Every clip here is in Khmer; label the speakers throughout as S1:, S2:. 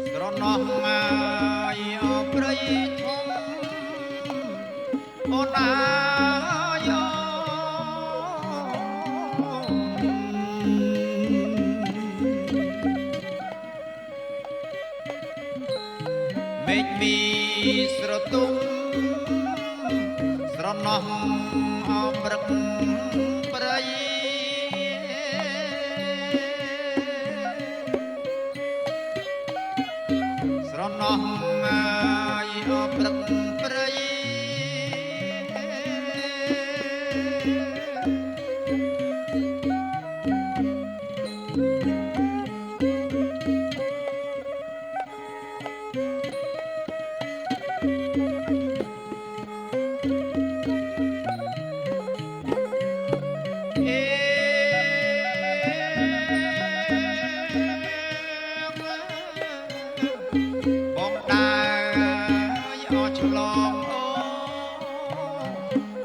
S1: ស្រណោះមកអព្រៃធំអូនអាយមេឃមីស្រទុំស្រណោះអព្រឹកព្រៃស្រណោះមកអព្រឹកព្រៃ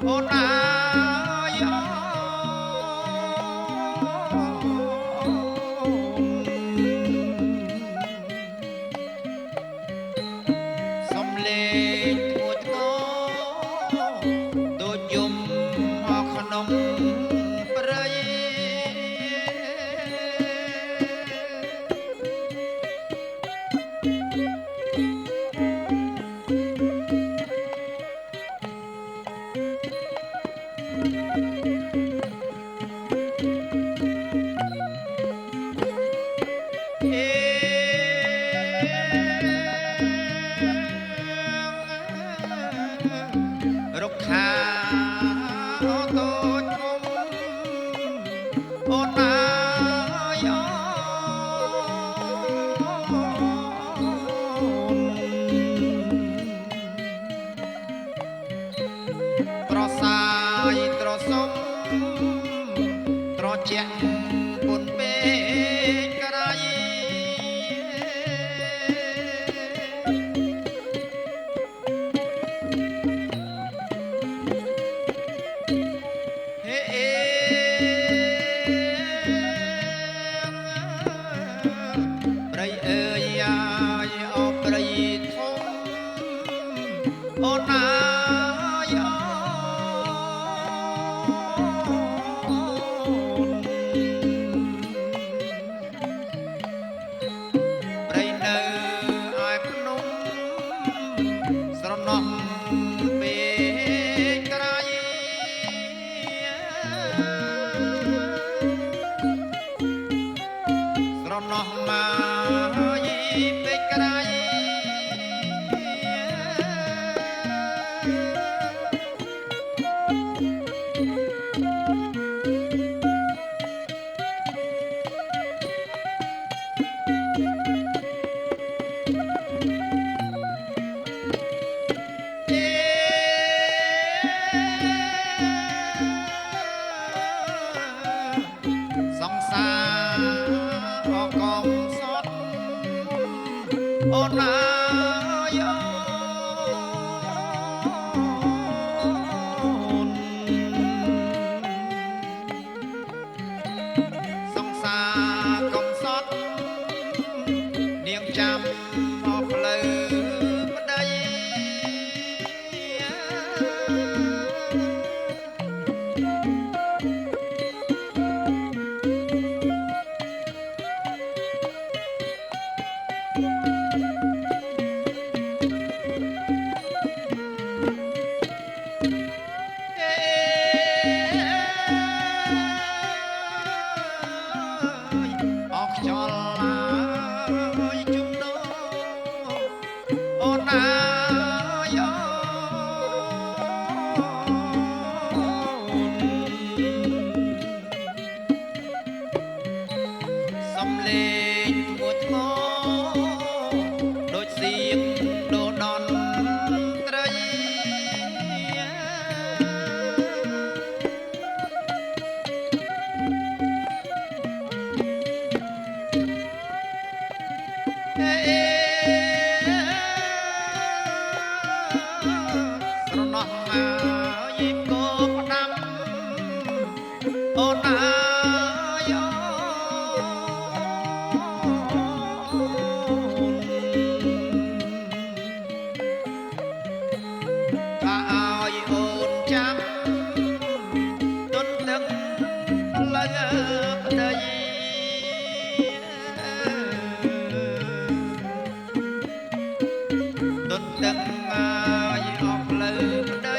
S1: អូនអាយសំលេងធ្ងន់ធ្ងរដូចយំក្នុងព្រៃរុក្ខាតូចធំអូនអាយត្រសាយត្រសុំត្រជាក់ពុនពេកក្រៃព្រៃអើយអាយអោព្រៃធំអូនអាយព្រៃនៅឯភ្នំស្រណោះពេកក្រៃស្រណោះមកពេកក្រៃសង្សារអកំសត់អូនអាយសង្សារកំសត់នាងចាំអស់ផ្លូវប្តីអស់ខ្យល់ហើយជុំដោអូនអាយសំលេងធ្ងន់ធ្ងរដូចសៀងដូដនត្រី ស្រណោះមកយីបកោផ្ដាំអូនអា ប្តីដុតដឹងឲ្យអស់ផ្លូវប្តី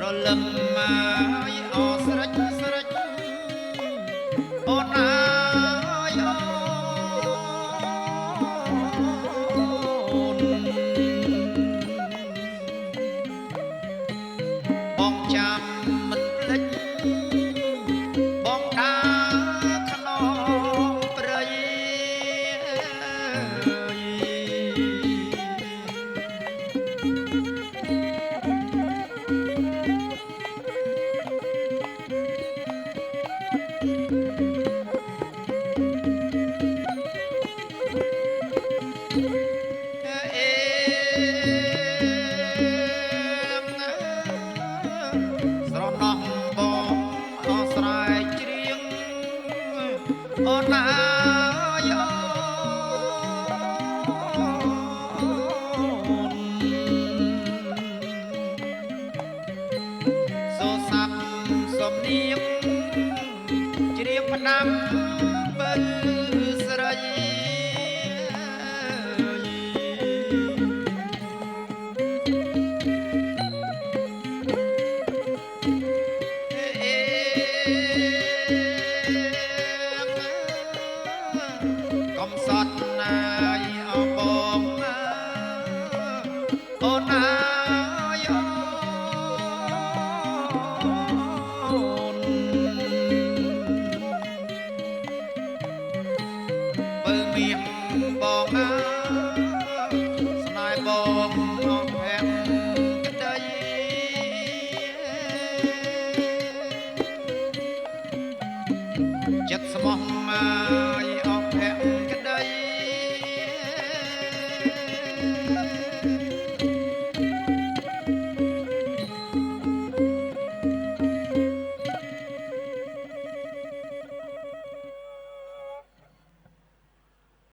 S1: រលឹមមកអស្រេចស្រេចអូនអើយអូនបងចាំមិនភ្លេចបងដើរខ្នងព្រៃស្រណោះបងអស្រែកច្រៀងអូនអើយអូនសូសាប់សំនៀងច្រៀងផ្ដាំបើស្រីកំសត់ណាយអបងអូនអើយអូនបើមានបងអើស្នេហ៍បងអស់ភ័ក្រក្តីចិត្តស្មោះមកអស់ភ័ក្រក្តី